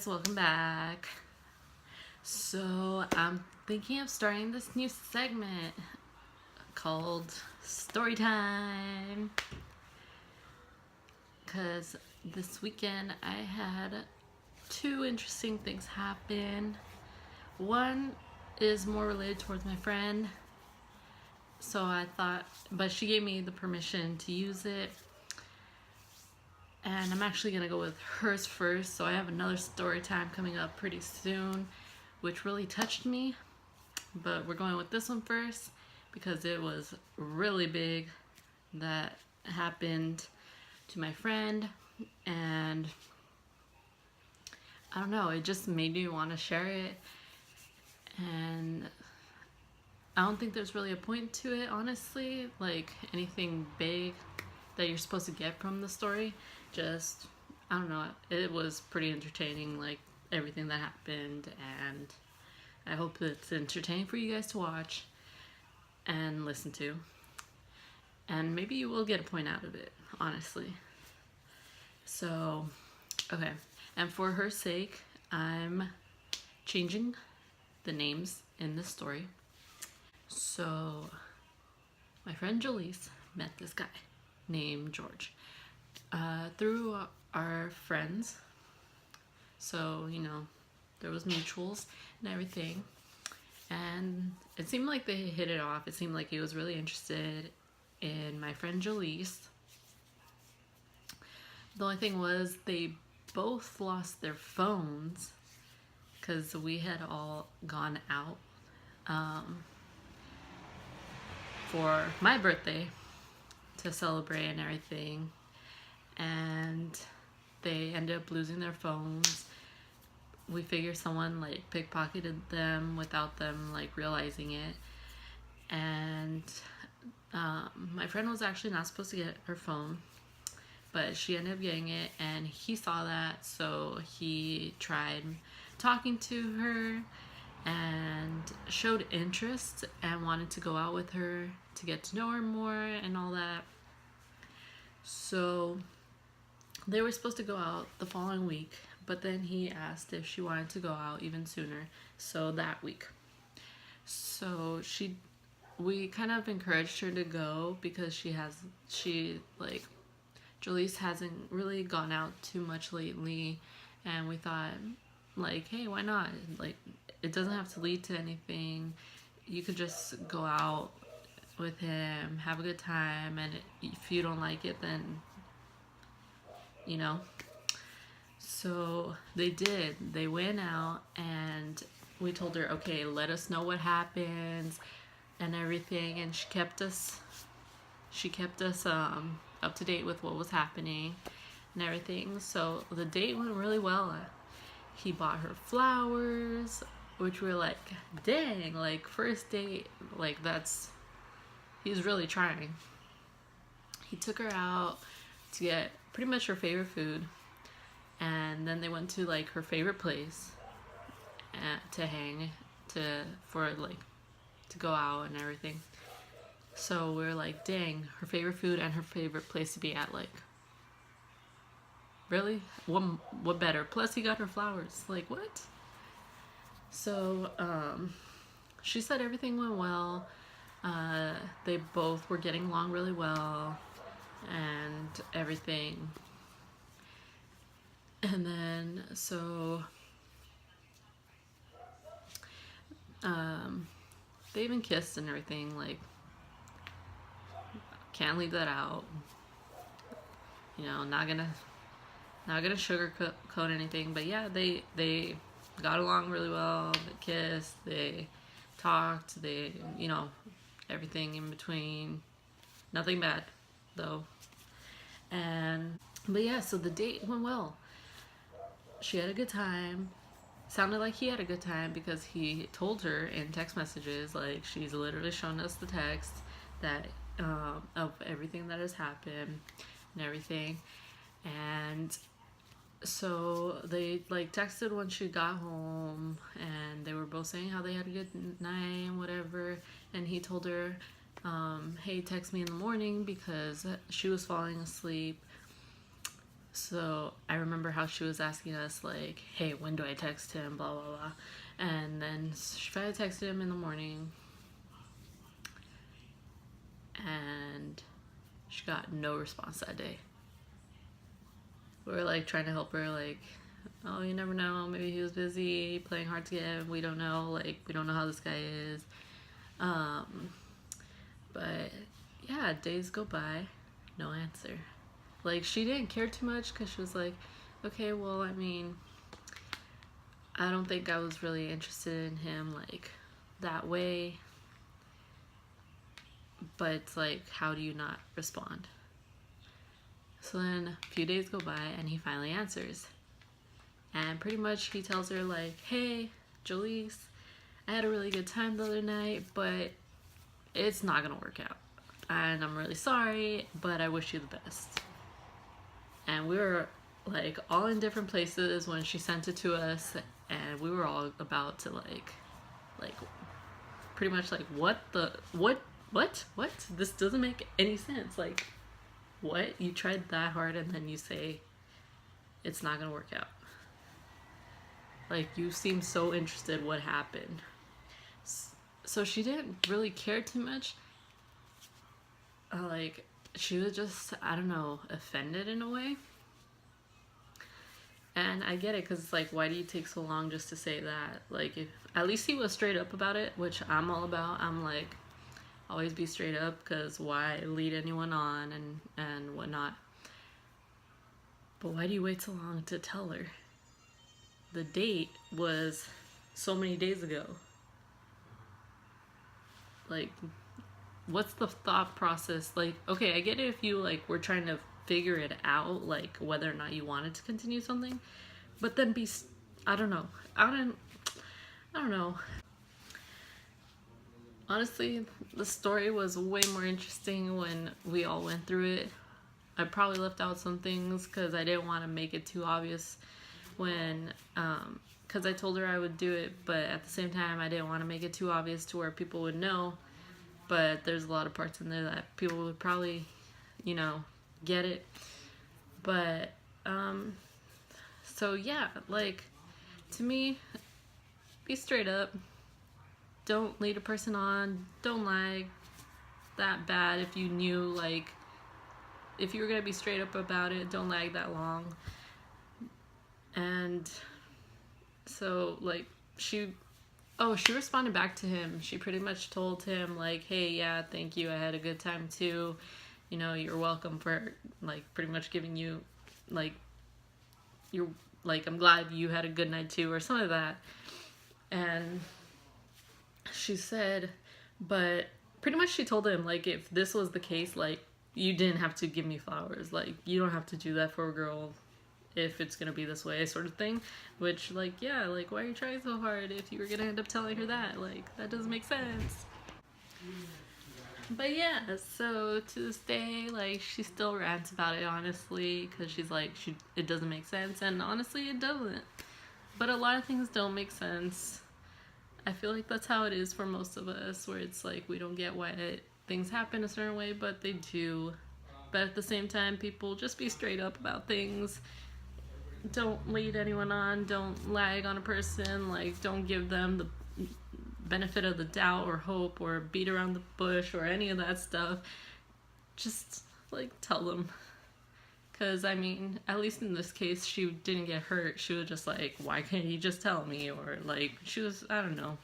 guys, welcome back. So I'm thinking of starting this new segment called Storytime, because this weekend I had two interesting things happen. One is more related towards my friend, so I thought, but she gave me the permission to use it. And I'm actually going to go with hers first. So I have another story time coming up pretty soon, which really touched me. But we're going with this one first because it was really big that happened to my friend. And I don't know, it just made me want to share it. And I don't think there's really a point to it, honestly. Like anything big that you're supposed to get from the story. Just, I don't know, it was pretty entertaining, like everything that happened, and I hope it's entertaining for you guys to watch and listen to. And maybe you will get a point out of it, honestly. So, okay. And for her sake, I'm changing the names in this story. So, my friend Jaleese met this guy named George through our friends. So, you know, there was mutuals and everything. And it seemed like they hit it off. It seemed like he was really interested in my friend Jaleese. The only thing was they both lost their phones because we had all gone out for my birthday to celebrate and everything, and they ended up losing their phones. We figured someone like pickpocketed them without them like realizing it, and my friend was actually not supposed to get her phone, but she ended up getting it, and he saw that, so he tried talking to her and showed interest and wanted to go out with her to get to know her more and all that. So they were supposed to go out the following week, but then he asked if she wanted to go out even sooner, so that week. So we kind of encouraged her to go because Jaleese hasn't really gone out too much lately, and we thought, like, hey, why not? Like, it doesn't have to lead to anything. You could just go out with him, have a good time, and if you don't like it, then, you know. So they did. They went out, and we told her, okay, let us know what happens and everything, and she kept us up to date with what was happening and everything. So the date went really well. He bought her flowers, which we were like, dang, like first date, like he's really trying. He took her out to get pretty much her favorite food, and then they went to like her favorite place to go out and everything. So we were like, dang, her favorite food and her favorite place to be at, like, really? What better? Plus he got her flowers. Like, what? So she said everything went well. They both were getting along really well and everything. And then so they even kissed and everything. Like, can't leave that out. You know, not gonna sugarcoat anything, but yeah, they got along really well. They kissed, they talked, they, you know, everything in between. Nothing bad though. But yeah, so the date went well. She had a good time. Sounded like he had a good time because he told her in text messages, like, she's literally shown us the text that of everything that has happened and everything. And so they like texted when she got home, and they were both saying how they had a good night and whatever. And he told her, hey, text me in the morning, because she was falling asleep. So I remember how she was asking us like, hey, when do I text him, blah blah blah. And then I texted him in the morning, and she got no response that day. We were like trying to help her, like, oh, you never know, maybe he was busy playing hard to get, we don't know, like, we don't know how this guy is. But yeah, days go by, no answer. Like, she didn't care too much because she was like, okay, well, I mean, I don't think I was really interested in him like that way. But it's like, how do you not respond? So then a few days go by and he finally answers. And pretty much he tells her like, hey, Jaleese, I had a really good time the other night, but it's not gonna work out. And I'm really sorry, but I wish you the best. And we were like all in different places when she sent it to us, and we were all about to like pretty much like, what? This doesn't make any sense. Like, what? You tried that hard and then you say it's not gonna work out. Like, you seem so interested, what happened? So she didn't really care too much. Like, she was just, I don't know, offended in a way. And I get it, because it's like, why do you take so long just to say that? Like, if at least he was straight up about it, which I'm all about. I'm like, always be straight up, because why lead anyone on and whatnot. But why do you wait so long to tell her? The date was so many days ago. Like, what's the thought process? Like, okay, I get it if you like were trying to figure it out, like whether or not you wanted to continue something, but then I don't know. I don't know. Honestly, the story was way more interesting when we all went through it. I probably left out some things because I didn't want to make it too obvious when, because I told her I would do it, but at the same time I didn't want to make it too obvious to where people would know. But there's a lot of parts in there that people would probably, you know, get it. But so yeah, like, to me, be straight up. Don't lead a person on. Don't lie that bad. If you knew, like, if you were gonna be straight up about it, don't lag that long. And so, like, she responded back to him. She pretty much told him, like, hey, yeah, thank you, I had a good time too, you know, you're welcome, for like pretty much giving you like, you're like, I'm glad you had a good night too, or something like that. And she said, but pretty much she told him, like, if this was the case, like, you didn't have to give me flowers, like, you don't have to do that for a girl if it's gonna be this way, sort of thing. Which, like, yeah, like, why are you trying so hard if you were gonna end up telling her that? Like, that doesn't make sense. But yeah, so to this day, like, she still rants about it, honestly, because she's like, it doesn't make sense, and honestly it doesn't. But a lot of things don't make sense. I feel like that's how it is for most of us, where it's like, we don't get why things happen a certain way, but they do. But at the same time, people, just be straight up about things. Don't lead anyone on. Don't lag on a person. Like, don't give them the benefit of the doubt or hope or beat around the bush or any of that stuff. Just, like, tell them. Because, I mean, at least in this case, she didn't get hurt. She was just like, why can't you just tell me? Or, like, she was, I don't know.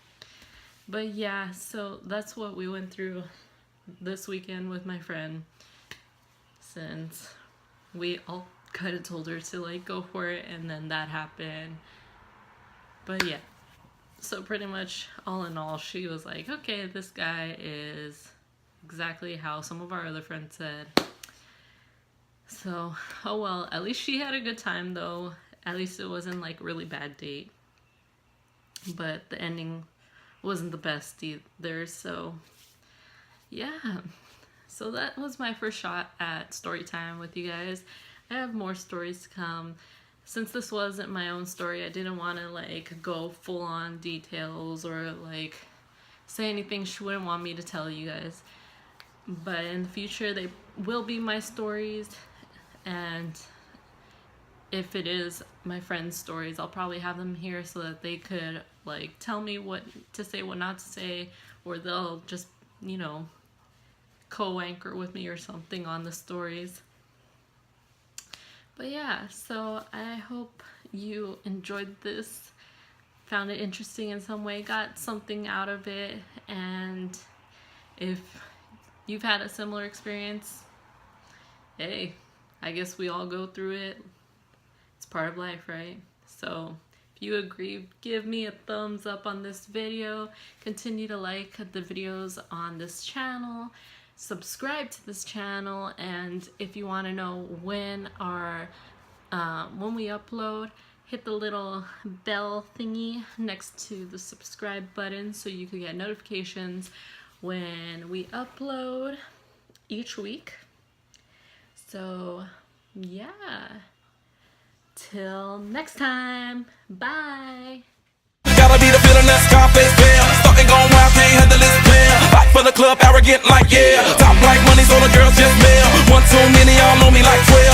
But yeah, so that's what we went through this weekend with my friend. Since we all kind of told her to, like, go for it, and then that happened. But yeah, so pretty much all in all, she was like, okay, this guy is exactly how some of our other friends said. So, oh well, at least she had a good time though. At least it wasn't like really bad date. But the ending wasn't the best either, so yeah. So that was my first shot at story time with you guys. I have more stories to come. Since this wasn't my own story, I didn't want to like go full on details or like say anything she wouldn't want me to tell you guys. But in the future, they will be my stories, and if it is my friends' stories, I'll probably have them here so that they could like tell me what to say, what not to say, or they'll just, you know, co-anchor with me or something on the stories. But yeah, so I hope you enjoyed this, found it interesting in some way, got something out of it, and if you've had a similar experience, hey, I guess we all go through it. It's part of life, right? So if you agree, give me a thumbs up on this video. Continue to like the videos on this channel. Subscribe to this channel, and if you want to know when we upload, hit the little bell thingy next to the subscribe button so you can get notifications when we upload each week. So yeah, till next time, bye. Gotta be the feeling that Scarface feel. Starting going wild, can't handle this pill. Back for the club, arrogant like yeah. Top like money, so the girls just mail. One too many, y'all know me like 12.